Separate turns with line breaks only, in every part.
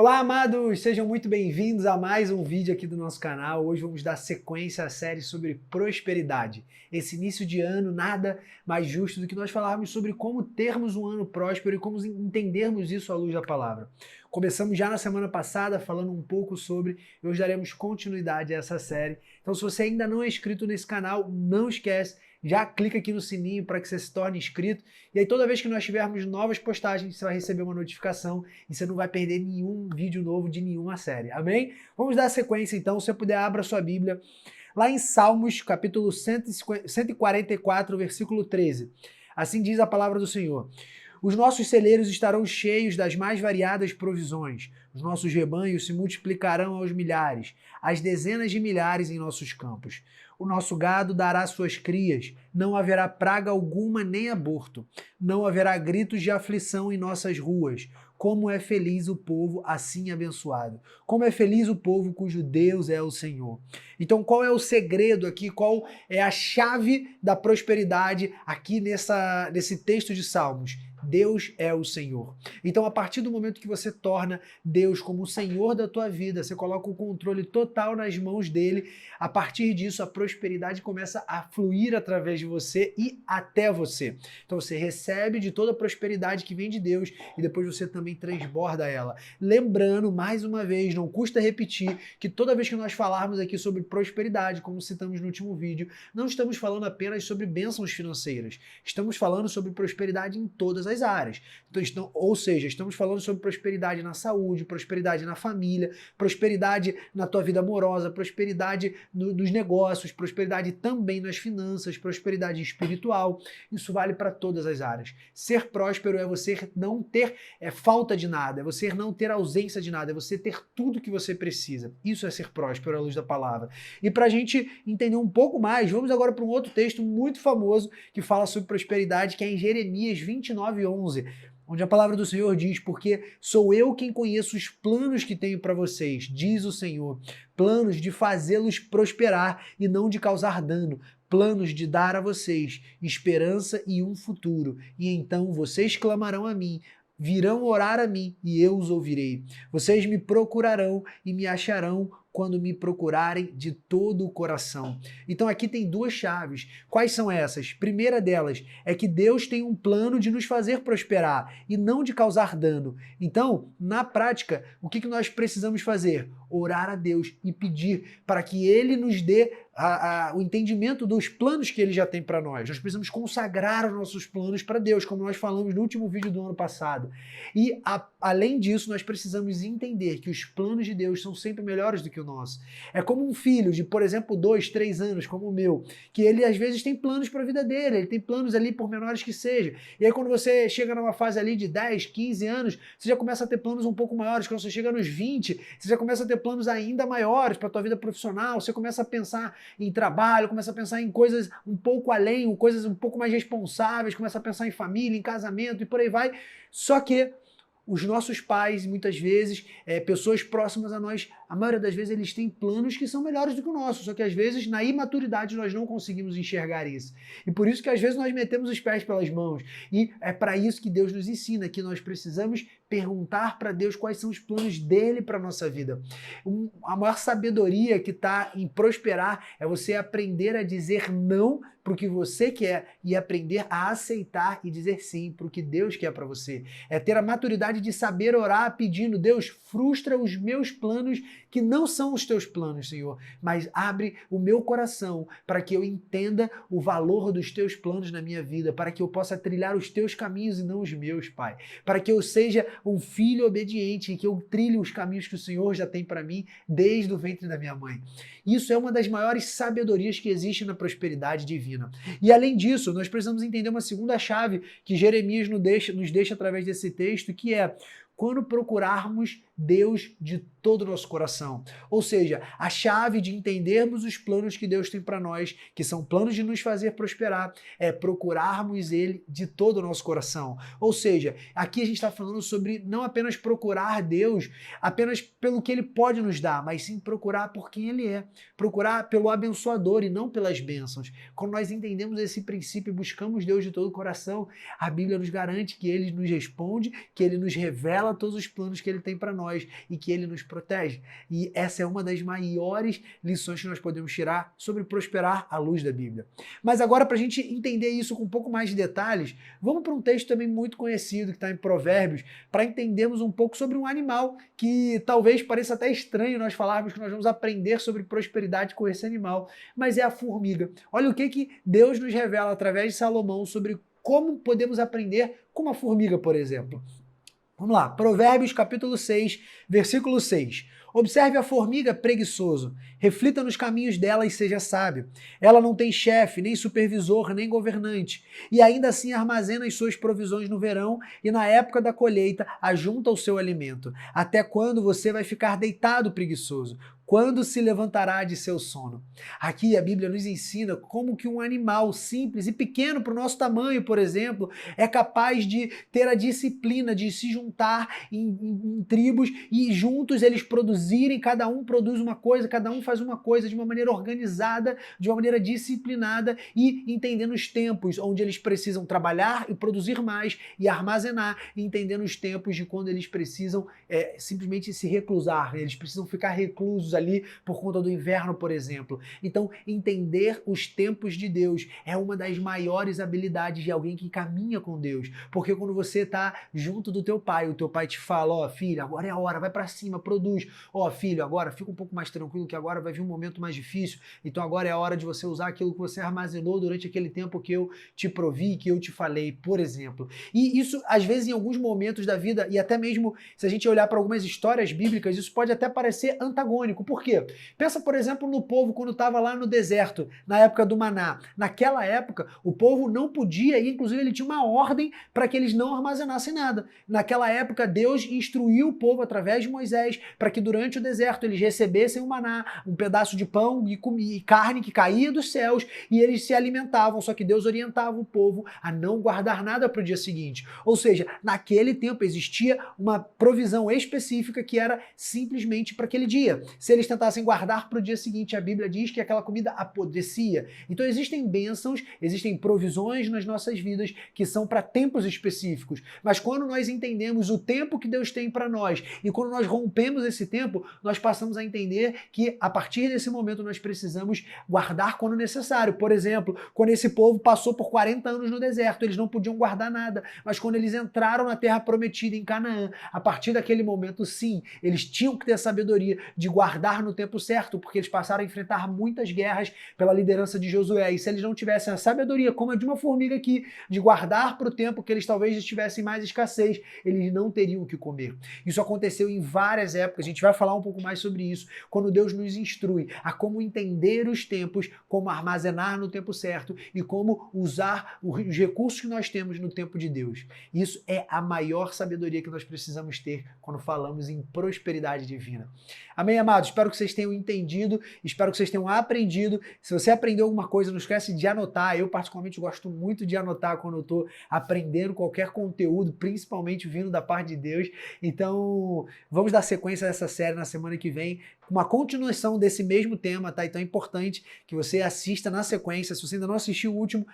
Olá, amados! Sejam muito bem-vindos a mais um vídeo aqui do nosso canal. Hoje vamos dar sequência à série sobre prosperidade. Esse início de ano, nada mais justo do que nós falarmos sobre como termos um ano próspero e como entendermos isso à luz da palavra. Começamos já na semana passada falando um pouco sobre, e hoje daremos continuidade a essa série. Então, se você ainda não é inscrito nesse canal, não esquece, já clica aqui no sininho para que você se torne inscrito. E aí toda vez que nós tivermos novas postagens, você vai receber uma notificação e você não vai perder nenhum vídeo novo de nenhuma série. Amém? Vamos dar sequência então. Se você puder, abra sua Bíblia. Lá em Salmos, capítulo 144, versículo 13. Assim diz a palavra do Senhor. Os nossos celeiros estarão cheios das mais variadas provisões. Os nossos rebanhos se multiplicarão aos milhares, às dezenas de milhares em nossos campos. O nosso gado dará suas crias, não haverá praga alguma nem aborto. Não haverá gritos de aflição em nossas ruas. Como é feliz o povo assim abençoado. Como é feliz o povo cujo Deus é o Senhor. Então, qual é o segredo aqui? Qual é a chave da prosperidade aqui nesse texto de Salmos? Deus é o Senhor. Então, a partir do momento que você torna Deus como o Senhor da tua vida, você coloca o controle total nas mãos dele, a partir disso a prosperidade começa a fluir através de você e até você. Então, você recebe de toda a prosperidade que vem de Deus e depois você também transborda ela. Lembrando, mais uma vez, não custa repetir, que toda vez que nós falarmos aqui sobre prosperidade, como citamos no último vídeo, não estamos falando apenas sobre bênçãos financeiras. Estamos falando sobre prosperidade em todas as áreas. Então, ou seja, estamos falando sobre prosperidade na saúde, prosperidade na família, prosperidade na tua vida amorosa, prosperidade nos negócios, prosperidade também nas finanças, prosperidade espiritual. Isso vale para todas as áreas. Ser próspero é você não ter falta de nada, é você não ter ausência de nada, é você ter tudo que você precisa. Isso é ser próspero à luz da palavra. E para a gente entender um pouco mais, vamos agora para um outro texto muito famoso que fala sobre prosperidade, que é em Jeremias 29:11, onde a palavra do Senhor diz: porque sou eu quem conheço os planos que tenho para vocês, diz o Senhor, planos de fazê-los prosperar e não de causar dano, planos de dar a vocês esperança e um futuro. E então vocês clamarão a mim, virão orar a mim e eu os ouvirei. Vocês me procurarão e me acharão quando me procurarem de todo o coração. Então aqui tem duas chaves. Quais são essas? Primeira delas é que Deus tem um plano de nos fazer prosperar e não de causar dano. Então, na prática, o que nós precisamos fazer? Orar a Deus e pedir para que Ele nos dê o entendimento dos planos que Ele já tem para nós. Nós precisamos consagrar os nossos planos para Deus, como nós falamos no último vídeo do ano passado. E, além disso, nós precisamos entender que os planos de Deus são sempre melhores do que o nosso. É como um filho de, por exemplo, 2, 3 anos, como o meu, que ele às vezes tem planos para a vida dele, ele tem planos ali, por menores que seja. E aí quando você chega numa fase ali de 10, 15 anos, você já começa a ter planos um pouco maiores. Quando você chega nos 20, você já começa a ter planos ainda maiores para a tua vida profissional, você começa a pensar em trabalho, começa a pensar em coisas um pouco além, coisas um pouco mais responsáveis, começa a pensar em família, em casamento e por aí vai. Só que os nossos pais, muitas vezes, pessoas próximas a nós, a maioria das vezes eles têm planos que são melhores do que o nosso, só que às vezes na imaturidade nós não conseguimos enxergar isso. E por isso que às vezes nós metemos os pés pelas mãos. E é para isso que Deus nos ensina, que nós precisamos perguntar para Deus quais são os planos dele para a nossa vida. A maior sabedoria que está em prosperar é você aprender a dizer não para o que você quer e aprender a aceitar e dizer sim para o que Deus quer para você. É ter a maturidade de saber orar pedindo: Deus, frustra os meus planos que não são os teus planos, Senhor, mas abre o meu coração para que eu entenda o valor dos teus planos na minha vida, para que eu possa trilhar os teus caminhos e não os meus, Pai, para que eu seja um filho obediente e que eu trilhe os caminhos que o Senhor já tem para mim desde o ventre da minha mãe. Isso é uma das maiores sabedorias que existe na prosperidade divina. E além disso, nós precisamos entender uma segunda chave que Jeremias nos deixa através desse texto, que é: quando procurarmos Deus de todo o nosso coração. Ou seja, a chave de entendermos os planos que Deus tem para nós, que são planos de nos fazer prosperar, é procurarmos Ele de todo o nosso coração. Ou seja, aqui a gente está falando sobre não apenas procurar Deus apenas pelo que Ele pode nos dar, mas sim procurar por quem Ele é. Procurar pelo abençoador e não pelas bênçãos. Quando nós entendemos esse princípio e buscamos Deus de todo o coração, a Bíblia nos garante que Ele nos responde, que Ele nos revela revela todos os planos que ele tem para nós e que ele nos protege. E essa é uma das maiores lições que nós podemos tirar sobre prosperar à luz da Bíblia. Mas agora, para a gente entender isso com um pouco mais de detalhes, vamos para um texto também muito conhecido que está em Provérbios, para entendermos um pouco sobre um animal que talvez pareça até estranho nós falarmos que nós vamos aprender sobre prosperidade com esse animal, mas é a formiga. Olha o que Deus nos revela através de Salomão sobre como podemos aprender com uma formiga, por exemplo. Vamos lá, Provérbios capítulo 6, versículo 6. Observe a formiga preguiçoso, reflita nos caminhos dela e seja sábio. Ela não tem chefe, nem supervisor, nem governante, e ainda assim armazena as suas provisões no verão e na época da colheita ajunta o seu alimento. Até quando você vai ficar deitado preguiçoso? Quando se levantará de seu sono? Aqui a Bíblia nos ensina como que um animal simples e pequeno para o nosso tamanho, por exemplo, é capaz de ter a disciplina de se juntar em tribos e juntos eles produzirem, cada um produz uma coisa, cada um faz uma coisa de uma maneira organizada, de uma maneira disciplinada e entendendo os tempos onde eles precisam trabalhar e produzir mais e armazenar, e entendendo os tempos de quando eles precisam simplesmente se reclusar, eles precisam ficar reclusos ali por conta do inverno, por exemplo. Então, entender os tempos de Deus é uma das maiores habilidades de alguém que caminha com Deus, porque quando você está junto do teu pai, o teu pai te fala, ó, filho, agora é a hora, vai para cima, produz. Ó, filho, agora fica um pouco mais tranquilo que agora vai vir um momento mais difícil, então agora é a hora de você usar aquilo que você armazenou durante aquele tempo que eu te provi, que eu te falei, por exemplo. E isso, às vezes, em alguns momentos da vida, e até mesmo se a gente olhar para algumas histórias bíblicas, isso pode até parecer antagônico. Por quê? Pensa, por exemplo, no povo quando estava lá no deserto, na época do maná. Naquela época, o povo não podia, e inclusive ele tinha uma ordem para que eles não armazenassem nada. Naquela época, Deus instruiu o povo através de Moisés para que durante o deserto eles recebessem o maná, um pedaço de pão e carne que caía dos céus, e eles se alimentavam, só que Deus orientava o povo a não guardar nada para o dia seguinte. Ou seja, naquele tempo existia uma provisão específica que era simplesmente para aquele dia. Se eles tentassem guardar para o dia seguinte, a Bíblia diz que aquela comida apodrecia. Então existem bênçãos, existem provisões nas nossas vidas que são para tempos específicos. Mas quando nós entendemos o tempo que Deus tem para nós e quando nós rompemos esse tempo, nós passamos a entender que a partir desse momento nós precisamos guardar quando necessário. Por exemplo, quando esse povo passou por 40 anos no deserto, eles não podiam guardar nada. Mas quando eles entraram na terra prometida em Canaã, a partir daquele momento, sim, eles tinham que ter a sabedoria de guardar no tempo certo, porque eles passaram a enfrentar muitas guerras pela liderança de Josué, e se eles não tivessem a sabedoria, como a de uma formiga aqui, de guardar para o tempo que eles talvez estivessem mais escassez, eles não teriam o que comer. Isso aconteceu em várias épocas, a gente vai falar um pouco mais sobre isso, quando Deus nos instrui a como entender os tempos, como armazenar no tempo certo e como usar os recursos que nós temos no tempo de Deus. Isso é a maior sabedoria que nós precisamos ter quando falamos em prosperidade divina. Amém, amados? Espero que vocês tenham entendido, espero que vocês tenham aprendido. Se você aprendeu alguma coisa, não esquece de anotar. Eu, particularmente, gosto muito de anotar quando eu estou aprendendo qualquer conteúdo, principalmente vindo da parte de Deus. Então, vamos dar sequência a essa série na semana que vem, uma continuação desse mesmo tema, tá? Então é importante que você assista na sequência. Se você ainda não assistiu o último,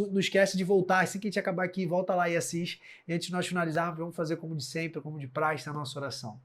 não esquece de voltar. Assim que a gente acabar aqui, volta lá e assiste. E antes de nós finalizarmos, vamos fazer como de sempre, como de praxe, a nossa oração.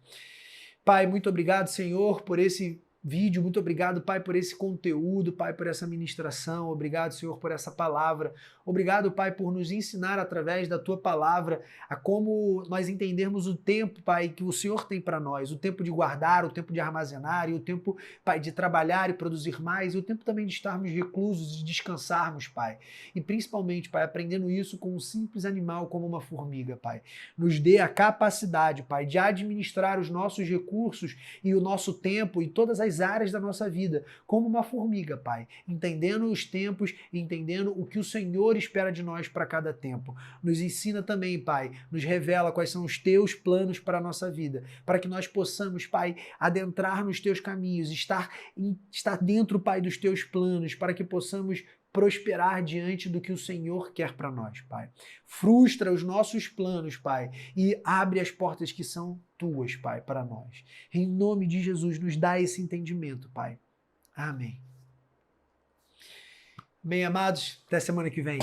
Pai, muito obrigado, Senhor, por esse vídeo, muito obrigado, Pai, por esse conteúdo, Pai, por essa ministração, obrigado, Senhor, por essa palavra, obrigado, Pai, por nos ensinar através da Tua palavra a como nós entendermos o tempo, Pai, que o Senhor tem para nós, o tempo de guardar, o tempo de armazenar, e o tempo, Pai, de trabalhar e produzir mais, e o tempo também de estarmos reclusos, de descansarmos, Pai, e principalmente, Pai, aprendendo isso com um simples animal como uma formiga, Pai, nos dê a capacidade, Pai, de administrar os nossos recursos e o nosso tempo e todas as áreas da nossa vida, como uma formiga, Pai, entendendo os tempos, entendendo o que o Senhor espera de nós para cada tempo. Nos ensina também, Pai, nos revela quais são os Teus planos para a nossa vida, para que nós possamos, Pai, adentrar nos Teus caminhos, estar dentro, Pai, dos Teus planos, para que possamos prosperar diante do que o Senhor quer para nós, Pai. Frustra os nossos planos, Pai, e abre as portas que são Tuas, Pai, para nós. Em nome de Jesus, nos dá esse entendimento, Pai. Amém. Bem, amados, até semana que vem.